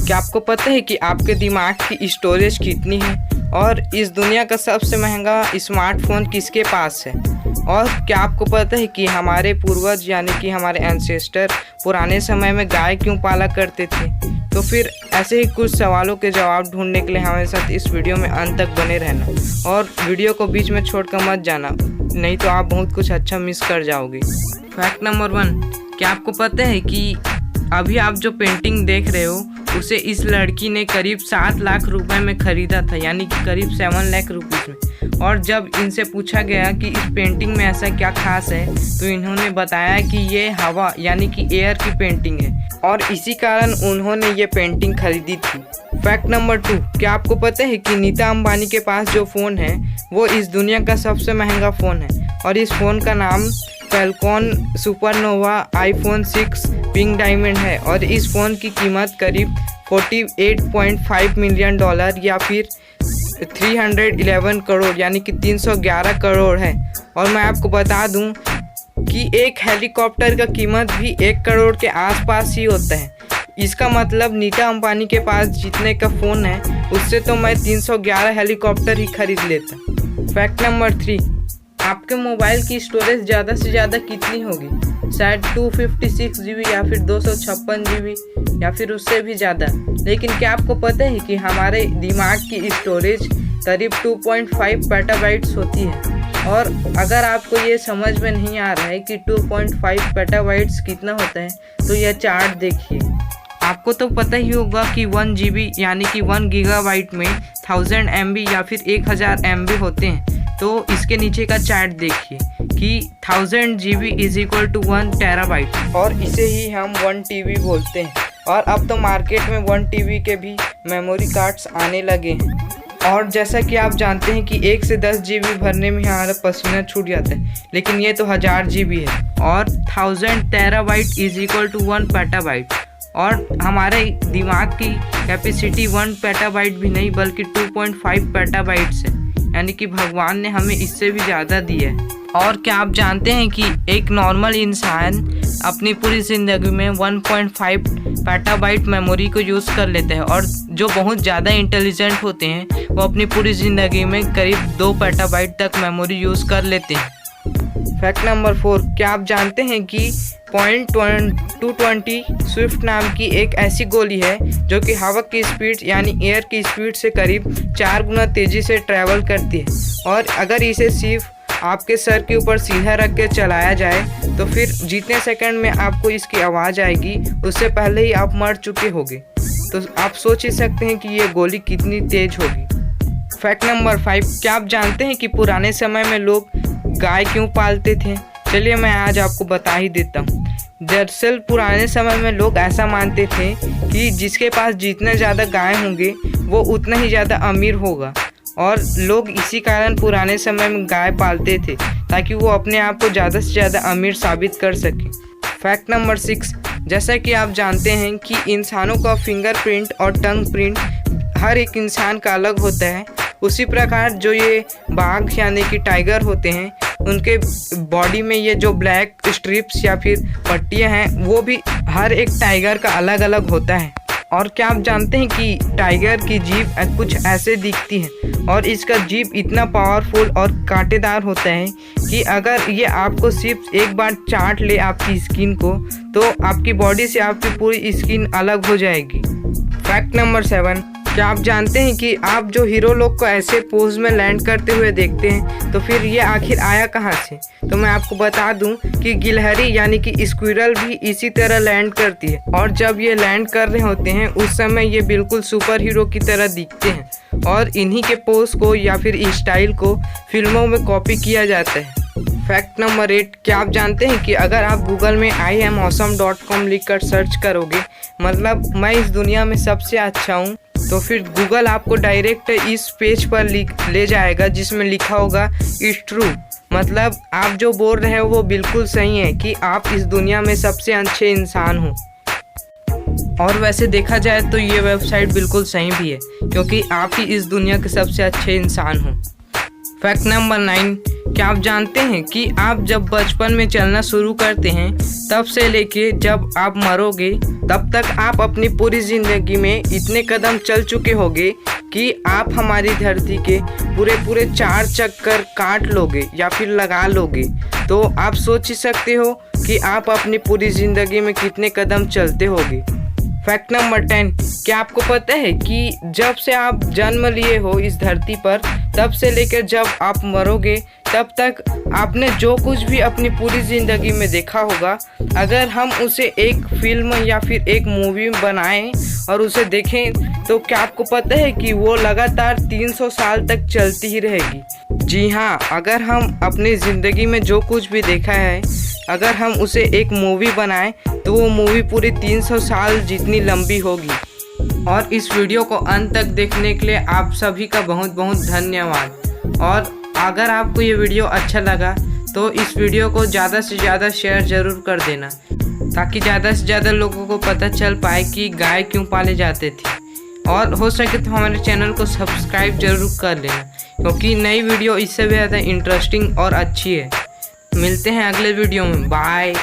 क्या आपको पता है कि आपके दिमाग की स्टोरेज कितनी है और इस दुनिया का सबसे महंगा स्मार्टफोन किसके पास है? और क्या आपको पता है कि हमारे पूर्वज यानी कि हमारे एंसेस्टर पुराने समय में गाय क्यों पाला करते थे? तो फिर ऐसे ही कुछ सवालों के जवाब ढूंढने के लिए हमारे साथ इस वीडियो में अंत तक बने रहना और वीडियो को बीच में छोड़कर मत जाना, नहीं तो आप बहुत कुछ अच्छा मिस कर जाओगे। फैक्ट नंबर 1, क्या आपको पता है कि अभी आप जो पेंटिंग देख रहे हो उसे इस लड़की ने करीब 7 लाख रुपए में ख़रीदा था, यानी कि करीब 7 लाख रुपीज़ में। और जब इनसे पूछा गया कि इस पेंटिंग में ऐसा क्या खास है तो इन्होंने बताया कि ये हवा यानी कि एयर की पेंटिंग है और इसी कारण उन्होंने ये पेंटिंग खरीदी थी। फैक्ट नंबर 2, क्या आपको पता है कि नीता अंबानी के पास जो फ़ोन है वो इस दुनिया का सबसे महंगा फ़ोन है और इस फ़ोन का नाम Falcon supernova iPhone 6 pink diamond है और इस फ़ोन की कीमत करीब $48.5 मिलियन या फिर 311 करोड़ यानी कि 311 करोड़ है। और मैं आपको बता दूं कि एक हेलीकॉप्टर का कीमत भी 1 करोड़ के आसपास ही होता है। इसका मतलब नीता अंबानी के पास जितने का फ़ोन है उससे तो मैं 311 हेलीकॉप्टर ही खरीद लेता। फैक्ट नंबर 3, आपके मोबाइल की स्टोरेज ज़्यादा से ज़्यादा कितनी होगी? शायद 256 GB या फिर 256 GB या फिर उससे भी ज़्यादा। लेकिन क्या आपको पता है कि हमारे दिमाग की स्टोरेज करीब 2.5 पेटाबाइट्स होती है? और अगर आपको ये समझ में नहीं आ रहा है कि 2.5 पेटाबाइट्स कितना होता है तो यह चार्ट देखिए। आपको तो पता ही होगा कि 1 GB यानी कि 1 गीगाबाइट में 1000 MB या फिर 1000 MB होते हैं। तो इसके नीचे का चार्ट देखिए कि 1000 GB is equal to 1 terabyte और इसे ही हम 1 TB बोलते हैं। और अब तो मार्केट में 1 TB के भी मेमोरी कार्ड्स आने लगे हैं। और जैसा कि आप जानते हैं कि 1 से 10 GB भरने में हमारा पसीना छूट जाता है, लेकिन ये तो 1000 GB है और 1000 terabyte is equal to 1 petabyte. और हमारे दिमाग की कैपेसिटी 1 पेटाबाइट भी नहीं बल्कि 2.5 पेटाबाइट्स है, यानी कि भगवान ने हमें इससे भी ज़्यादा दिया है। और क्या आप जानते हैं कि एक नॉर्मल इंसान अपनी पूरी ज़िंदगी में 1.5 पेटाबाइट मेमोरी को यूज़ कर लेते हैं और जो बहुत ज़्यादा इंटेलिजेंट होते हैं वो अपनी पूरी ज़िंदगी में करीब 2 पेटाबाइट तक मेमोरी यूज़ कर लेते हैं। फैक्ट नंबर 4, क्या आप जानते हैं कि .220 स्विफ्ट नाम की एक ऐसी गोली है जो कि हवा की स्पीड यानी एयर की स्पीड से करीब 4 गुना तेज़ी से ट्रैवल करती है और अगर इसे सिर्फ आपके सर के ऊपर सीधा रख के चलाया जाए तो फिर जितने सेकंड में आपको इसकी आवाज़ आएगी उससे पहले ही आप मर चुके होंगे। तो आप सोच ही सकते हैं कि ये गोली कितनी तेज़ होगी। फैक्ट नंबर 5, क्या आप जानते हैं कि पुराने समय में लोग गाय क्यों पालते थे? चलिए मैं आज आपको बता ही देता हूँ। दरअसल पुराने समय में लोग ऐसा मानते थे कि जिसके पास जितने ज़्यादा गाय होंगे वो उतना ही ज़्यादा अमीर होगा और लोग इसी कारण पुराने समय में गाय पालते थे ताकि वो अपने आप को ज़्यादा से ज़्यादा अमीर साबित कर सकें। फैक्ट नंबर 6, जैसा कि आप जानते हैं कि इंसानों का फिंगरप्रिंट और टंग प्रिंट हर एक इंसान का अलग होता है, उसी प्रकार जो ये बाघ यानी कि टाइगर होते हैं उनके बॉडी में ये जो ब्लैक स्ट्रिप्स या फिर पट्टियाँ हैं वो भी हर एक टाइगर का अलग अलग होता है। और क्या आप जानते हैं कि टाइगर की जीभ कुछ ऐसे दिखती है और इसका जीभ इतना पावरफुल और कांटेदार होता है कि अगर ये आपको सिर्फ एक बार चाट ले आपकी स्किन को तो आपकी बॉडी से आपकी पूरी स्किन अलग हो जाएगी। फैक्ट नंबर 7, क्या आप जानते हैं कि आप जो हीरो लोग को ऐसे पोज में लैंड करते हुए देखते हैं तो फिर ये आखिर आया कहाँ से? तो मैं आपको बता दूं कि गिलहरी यानी कि स्क्विरल भी इसी तरह लैंड करती है और जब ये लैंड कर रहे होते हैं उस समय ये बिल्कुल सुपर हीरो की तरह दिखते हैं और इन्हीं के पोज को या फिर स्टाइल को फिल्मों में कॉपी किया जाता है। फैक्ट नंबर 8, क्या आप जानते हैं कि अगर आप गूगल में IamAwesome.com लिख कर सर्च करोगे मतलब मैं इस दुनिया में सबसे अच्छा हूँ तो फिर गूगल आपको डायरेक्ट इस पेज पर ले जाएगा जिसमें लिखा होगा इट्स ट्रू, मतलब आप जो बोल रहे हो वो बिल्कुल सही है कि आप इस दुनिया में सबसे अच्छे इंसान हो। और वैसे देखा जाए तो ये वेबसाइट बिल्कुल सही भी है क्योंकि आप ही इस दुनिया के सबसे अच्छे इंसान हो। फैक्ट नंबर 9, क्या आप जानते हैं कि आप जब बचपन में चलना शुरू करते हैं तब से लेके जब आप मरोगे तब तक आप अपनी पूरी ज़िंदगी में इतने कदम चल चुके होंगे कि आप हमारी धरती के पूरे 4 चक्कर काट लोगे या फिर लगा लोगे। तो आप सोच ही सकते हो कि आप अपनी पूरी ज़िंदगी में कितने कदम चलते होगे। फैक्ट नंबर 10, क्या आपको पता है कि जब से आप जन्म लिए हो इस धरती पर तब से लेकर जब आप मरोगे तब तक आपने जो कुछ भी अपनी पूरी ज़िंदगी में देखा होगा, अगर हम उसे एक फिल्म या फिर एक मूवी बनाएं और उसे देखें तो क्या आपको पता है कि वो लगातार 300 साल तक चलती ही रहेगी। जी हाँ, अगर हम अपनी ज़िंदगी में जो कुछ भी देखा है अगर हम उसे एक मूवी बनाएं तो वो मूवी पूरी 300 साल जितनी लंबी होगी। और इस वीडियो को अंत तक देखने के लिए आप सभी का बहुत बहुत धन्यवाद। और अगर आपको ये वीडियो अच्छा लगा तो इस वीडियो को ज़्यादा से ज़्यादा शेयर ज़रूर कर देना, ताकि ज़्यादा से ज़्यादा लोगों को पता चल पाए कि गाय क्यों पाले जाते थे। और हो सके तो हमारे चैनल को सब्सक्राइब ज़रूर कर लेना, क्योंकि नई वीडियो इससे भी ज़्यादा इंटरेस्टिंग और अच्छी है। मिलते हैं अगले वीडियो में। बाय।